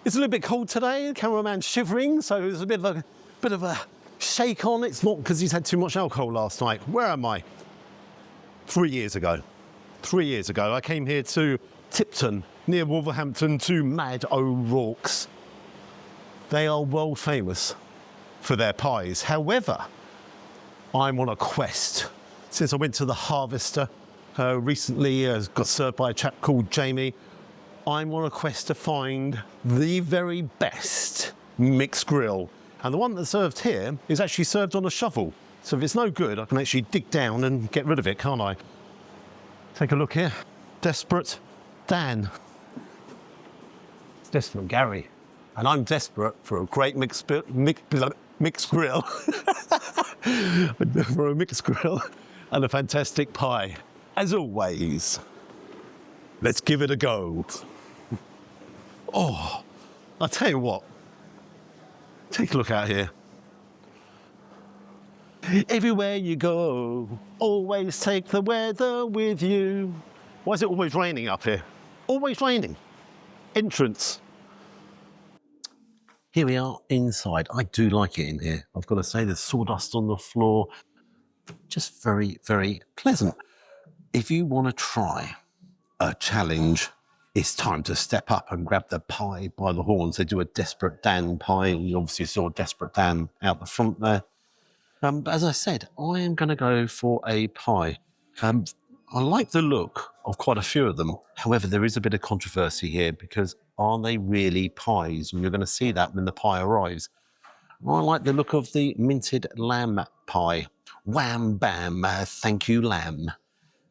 It's a little bit cold today. The cameraman's shivering, so there's a bit of a shake on. It's not because he's had too much alcohol last night. Where am I? 3 years ago. 3 years ago, I came here to Tipton, near Wolverhampton, to Mad O'Rourkes. They are world famous for their pies. However, I'm on a quest. Since I went to the Harvester recently, got served by a chap called Jamie, I'm on a quest to find the very best mixed grill. And the one that's served here is actually served on a shovel. So if it's no good, I can actually dig down and get rid of it, can't I? Take a look here. Desperate Dan. It's Desperate Gary. And I'm desperate for a great mixed grill. For a mixed grill and a fantastic pie. As always, let's give it a go. Oh, I'll tell you what. Take a look out here. Everywhere you go, always take the weather with you. Why is it always raining up here? Always raining. Entrance. Here we are inside. I do like it in here. I've got to say, there's sawdust on the floor. Just very, very pleasant. If you want to try a challenge, it's time to step up and grab the pie by the horns. They do a Desperate Dan pie. You obviously saw Desperate Dan out the front there. But as I said, I am going to go for a pie. I like the look of quite a few of them. However, there is a bit of controversy here because are they really pies? And you're going to see that when the pie arrives. I like the look of the minted lamb pie. Wham bam, thank you lamb.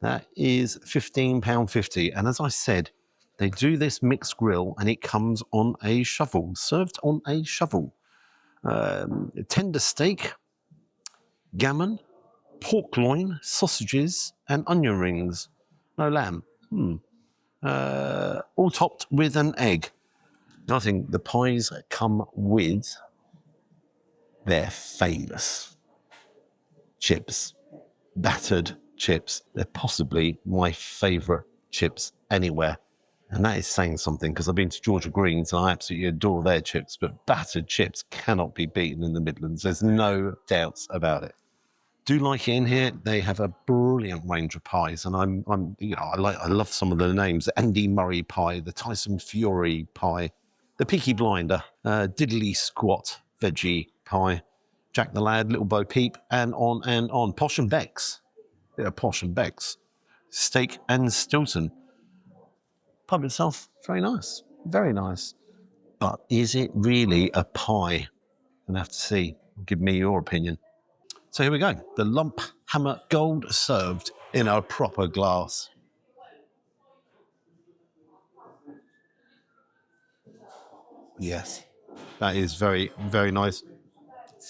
That is £15.50. And as I said, they do this mixed grill and it comes on a shovel, served on a shovel. Tender steak, gammon, pork loin, sausages and onion rings. No lamb. All topped with an egg. I think the pies come with their famous chips, battered chips. They're possibly my favourite chips anywhere. And that is saying something because I've been to Georgia Greens and I absolutely adore their chips, but battered chips cannot be beaten in the Midlands. There's no doubts about it. Do like it in here. They have a brilliant range of pies, and I love some of the names. The Andy Murray pie, the Tyson Fury pie, the Peaky Blinder, Diddly Squat veggie pie, Jack the Lad, Little Bo Peep, and on and on. Posh and Beck's. Yeah, Posh and Beck's. Steak and Stilton. Pub itself, very nice. Very nice. But is it really a pie? You'll have to see. Give me your opinion. So here we go. The Lump Hammer Gold served in a proper glass. Yes, that is very, very nice.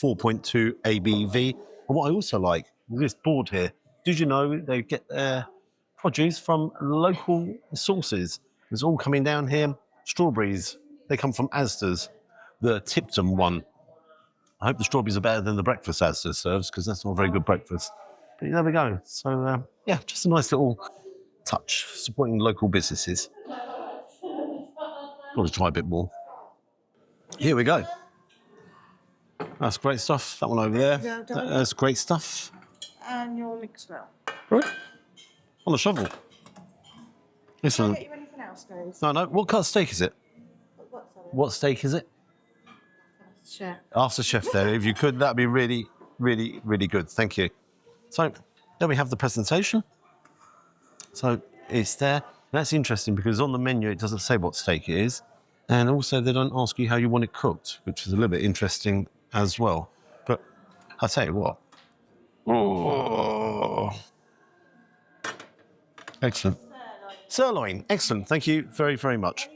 4.2 ABV. And what I also like is this board here. Did you know they get their produce from local sources? It's all coming down here. Strawberries, they come from Asda's, the Tipton one. I hope the strawberries are better than the breakfast Asda serves because that's not a very good breakfast. But there we go. So, yeah, just a nice little touch, supporting local businesses. Got to try a bit more. Here we go. That's great stuff. That one over there. Yeah, that's great stuff. And your mixed grill. Right. On the shovel. Listen. Can I get you anything else, guys? No. What kind of steak is it? What steak is it? Chef. Ask the chef there. If you could, that'd be really, really, really good. Thank you. So then we have the presentation. So it's there. That's interesting because on the menu it doesn't say what steak it is. And also they don't ask you how you want it cooked, which is a little bit interesting as well. But I'll tell you what. Oh. Excellent. Sirloin. Excellent. Thank you very, very much.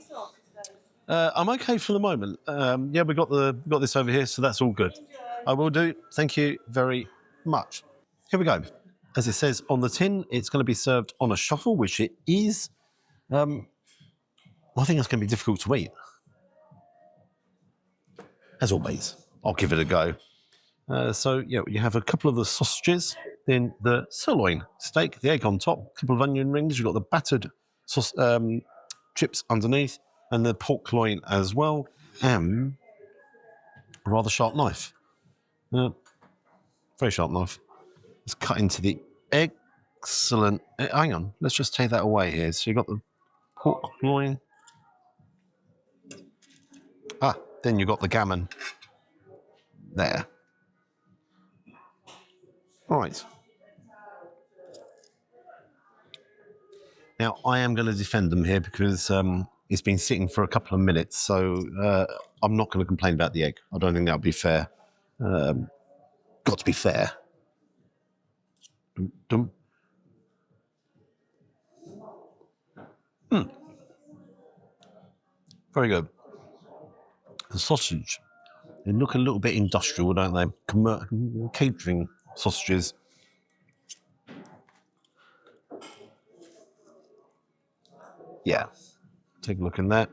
I'm okay for the moment. Yeah, we got this over here, so that's all good. I will do. Thank you very much. Here we go. As it says on the tin, it's going to be served on a shovel, which it is. I think it's going to be difficult to eat. As always, I'll give it a go. So, yeah, you have a couple of the sausages, then the sirloin steak, the egg on top, a couple of onion rings. You've got the battered chips underneath, and the pork loin as well, and a rather sharp knife. Very sharp knife. Let's cut into the excellent. Hang on, let's just take that away here. So you've got the pork loin. Then you've got the gammon there. Right. Now, I am going to defend them here because it's been sitting for a couple of minutes, so I'm not going to complain about the egg. I don't think that would be fair. Got to be fair. Dum, dum. Very good. The sausage, they look a little bit industrial, don't they? Catering sausages. Yeah, take a look in there.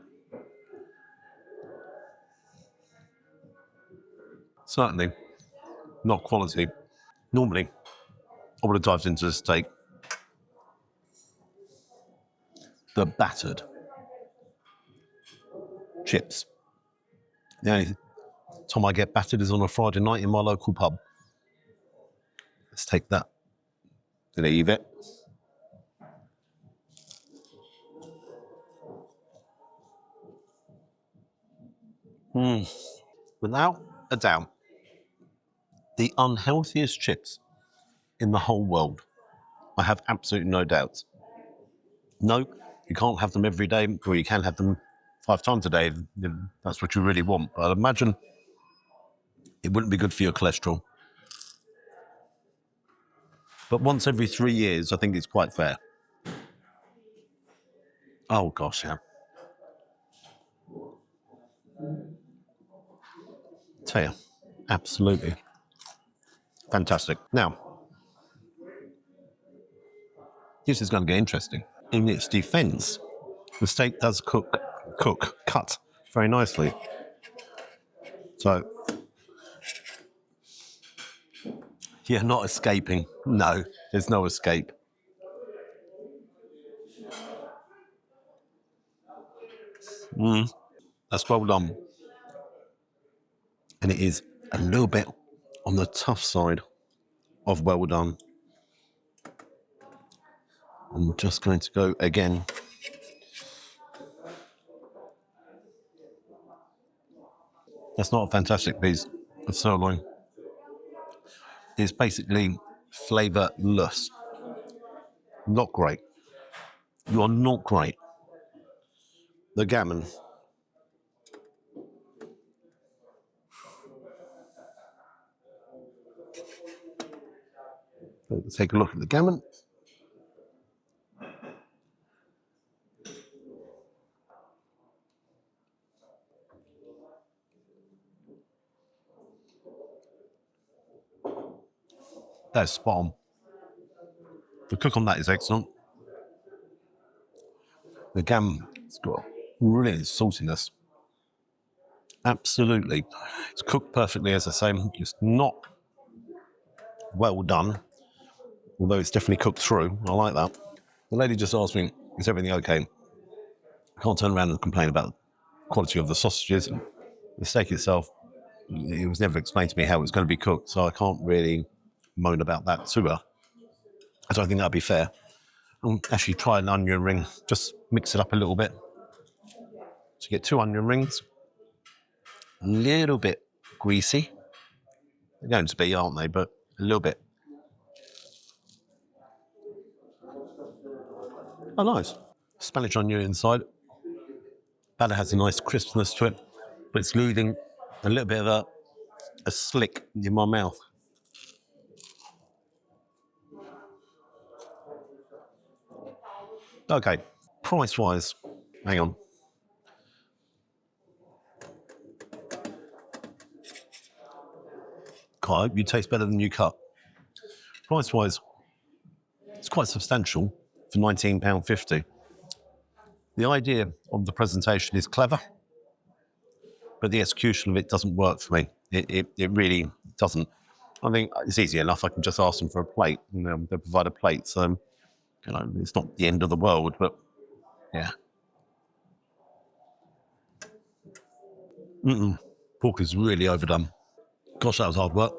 Certainly not quality. Normally, I would have dived into the steak. The battered chips. The only time I get battered is on a Friday night in my local pub. Let's take that. Leave it. Without a doubt, the unhealthiest chips in the whole world. I have absolutely no doubts. No, you can't have them every day, or you can have them 5 times a day if that's what you really want. But I'd imagine it wouldn't be good for your cholesterol. But once every 3 years, I think it's quite fair. Oh, gosh, yeah. Tell you, absolutely fantastic. Now, this is going to get interesting. In its defense, the steak does cut very nicely. So, you're not escaping. No, there's no escape. That's well done. And it is a little bit on the tough side of well done. I'm just going to go again. That's not a fantastic piece of sirloin. It's basically flavourless. Not great. You are not great. The gammon. Let's take a look at the gammon. That's spot on. The cook on that is excellent. The gammon's got brilliant saltiness. Absolutely. It's cooked perfectly, as I say. It's not well done, although it's definitely cooked through. I like that. The lady just asked me, is everything okay? I can't turn around and complain about the quality of the sausages. The steak itself, it was never explained to me how it was going to be cooked, so I can't really moan about that to her. I don't think that'd be fair. I'll actually try an onion ring, just mix it up a little bit. So you get 2 onion rings, a little bit greasy. They're going to be, aren't they? But a little bit. Oh, nice. Spanish onion inside. Batter has a nice crispness to it, but it's leaving a little bit of a slick in my mouth. Okay, price-wise, hang on. God, I hope you taste better than you cut. Price-wise, it's quite substantial for £19.50. The idea of the presentation is clever, but the execution of it doesn't work for me. It really doesn't. I think it's easy enough. I can just ask them for a plate, and they'll provide a plate. So, it's not the end of the world, but yeah. Pork is really overdone. Gosh, that was hard work.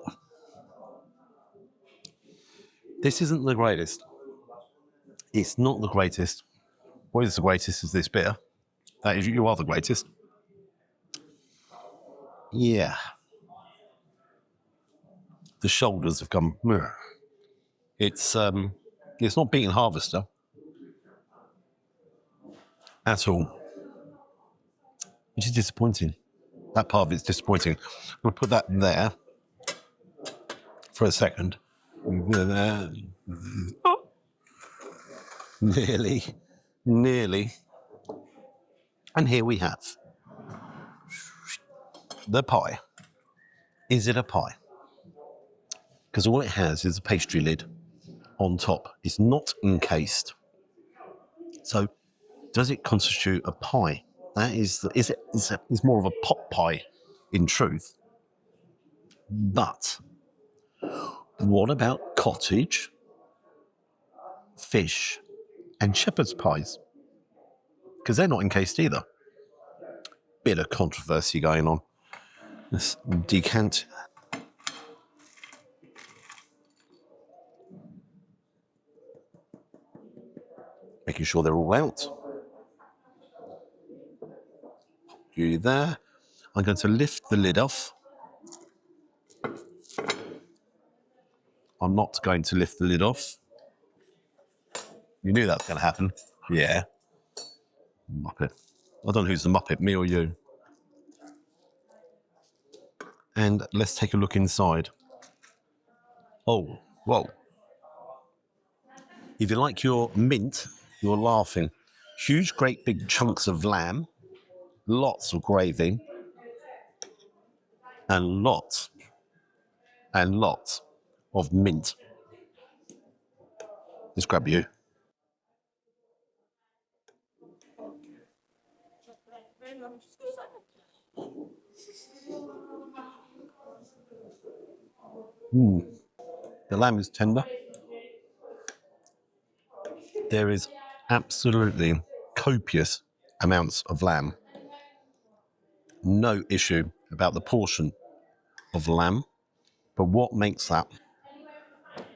This isn't the greatest. It's not the greatest. What is the greatest is this beer. That is, you are the greatest. Yeah. The shoulders have come. It's not beating Harvester at all, which is disappointing. That part of it's disappointing. I'm going to put that there for a second. Nearly. And here we have the pie. Is it a pie? Because all it has is a pastry lid on top. It's not encased. So, does it constitute a pie? That is it's more of a pot pie, in truth. But what about cottage, fish, and shepherd's pies? Because they're not encased either. Bit of controversy going on. Let's decant. Making sure they're all out. You there. I'm going to lift the lid off. I'm not going to lift the lid off. You knew that was going to happen. Yeah. Muppet. I don't know who's the Muppet, me or you. And let's take a look inside. Oh, whoa. If you like your mint, you're laughing. Huge, great big chunks of lamb, lots of gravy, and lots of mint. Let's grab you. The lamb is tender. There is absolutely copious amounts of lamb. No issue about the portion of lamb, but what makes that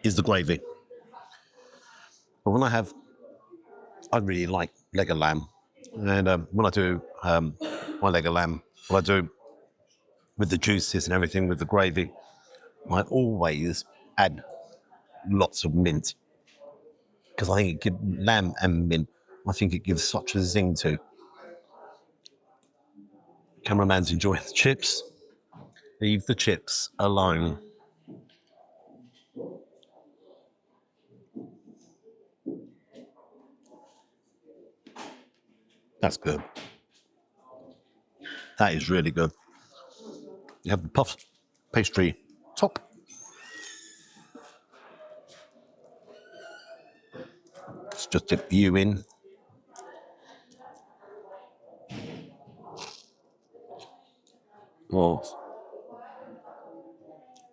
is the gravy. But when I really like leg of lamb, and when I do my leg of lamb, what I do with the juices and everything, with the gravy, I always add lots of mint, because I think it gives lamb and mint. I think it gives such a zing to. Cameraman's enjoying the chips. Leave the chips alone. That's good. That is really good. You have the puff pastry top. Let's just dip you in.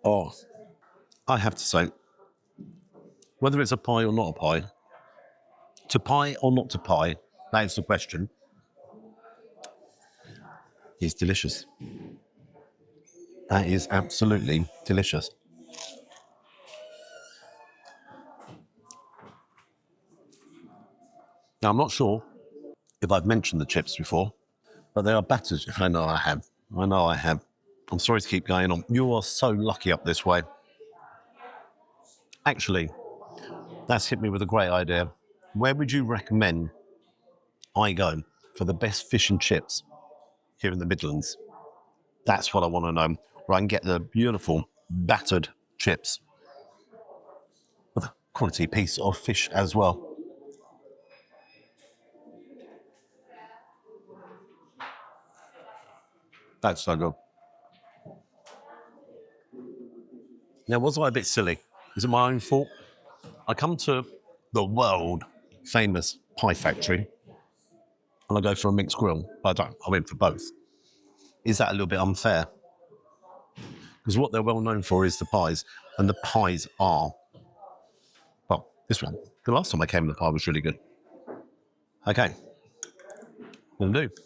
Oh, I have to say, whether it's a pie or not a pie, to pie or not to pie, that is the question. It's delicious. That is absolutely delicious. Now, I'm not sure if I've mentioned the chips before, but they are battered. I know I have. I'm sorry to keep going on. You are so lucky up this way. Actually, that's hit me with a great idea. Where would you recommend I go for the best fish and chips here in the Midlands? That's what I want to know. Where I can get the beautiful battered chips with a quality piece of fish as well. That's so good. Now, was I a bit silly? Is it my own fault? I come to the world famous pie factory and I go for a mixed grill, but I don't. I went for both. Is that a little bit unfair? Because what they're well known for is the pies, and the pies are, well, this one, the last time I came, the pie was really good. Okay, what I'm going to do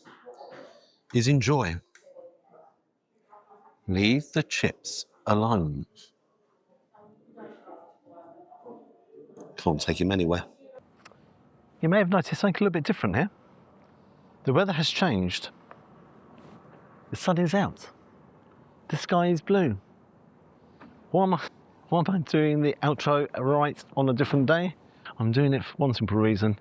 is enjoy Leave the chips alone. Can't take him anywhere. You may have noticed something a little bit different here. The weather has changed. The sun is out. The sky is blue. Why am I doing the outro right on a different day? I'm doing it for one simple reason.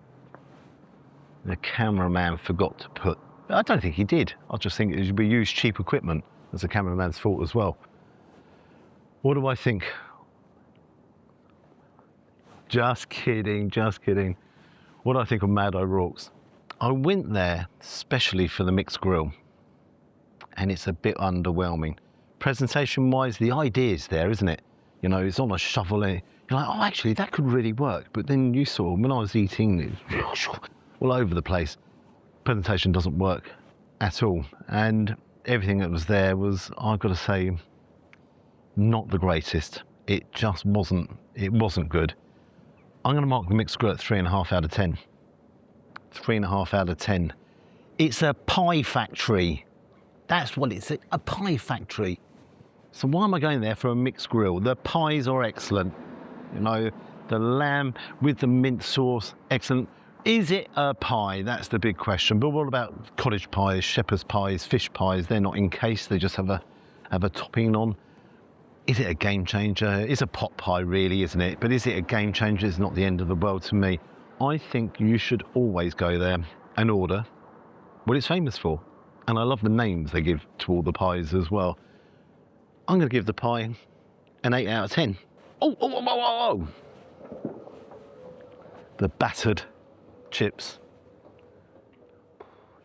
The cameraman forgot to put... I don't think he did. I just think we used cheap equipment. That's the cameraman's fault as well. What do I think? Just kidding, just kidding. What do I think of Mad O'Rourke's? I went there specially for the mixed grill, and it's a bit underwhelming. Presentation-wise, the idea's there, isn't it? You know, it's on a shovel, and you're like, oh, actually, that could really work. But then you saw, when I was eating, it was all over the place. Presentation doesn't work at all. And everything that was there was, I've got to say, not the greatest. It just wasn't good. I'm going to mark the mixed grill at 3.5 out of 10. 3.5 out of 10. It's a pie factory. That's what it's, a pie factory. So why am I going there for a mixed grill? The pies are excellent. You know, the lamb with the mint sauce, excellent. Is it a pie? That's the big question. But what about cottage pies, shepherd's pies, fish pies? They're not encased, they just have a topping on. Is it a game changer? It's a pot pie really, isn't it? But is it a game changer? It's not the end of the world to me. I think you should always go there and order what it's famous for. And I love the names they give to all the pies as well. I'm going to give the pie an 8 out of 10. Oh. The battered chips.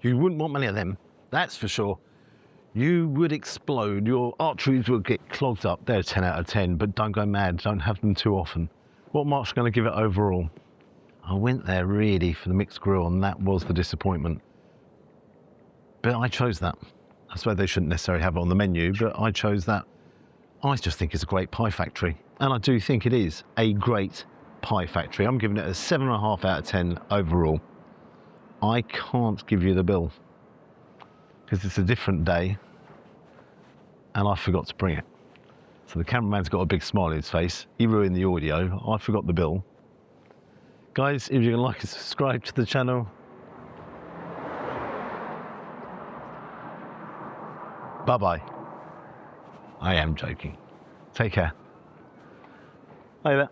You wouldn't want many of them, that's for sure. You would explode, your arteries would get clogged up. They're 10 out of 10, but don't go mad, don't have them too often. What mark's going to give it overall? I went there really for the mixed grill, and that was the disappointment. But I chose that. I suppose they shouldn't necessarily have it on the menu, but I chose that. I just think it's a great pie factory. And I do think it is a great pie factory. I'm giving it a 7.5 out of 10 overall. I can't give you the bill because it's a different day and I forgot to bring it. So the cameraman's got a big smile on his face. He ruined the audio. I forgot the bill. Guys, if you can like and subscribe to the channel. Bye-bye. I am joking. Take care. Bye there.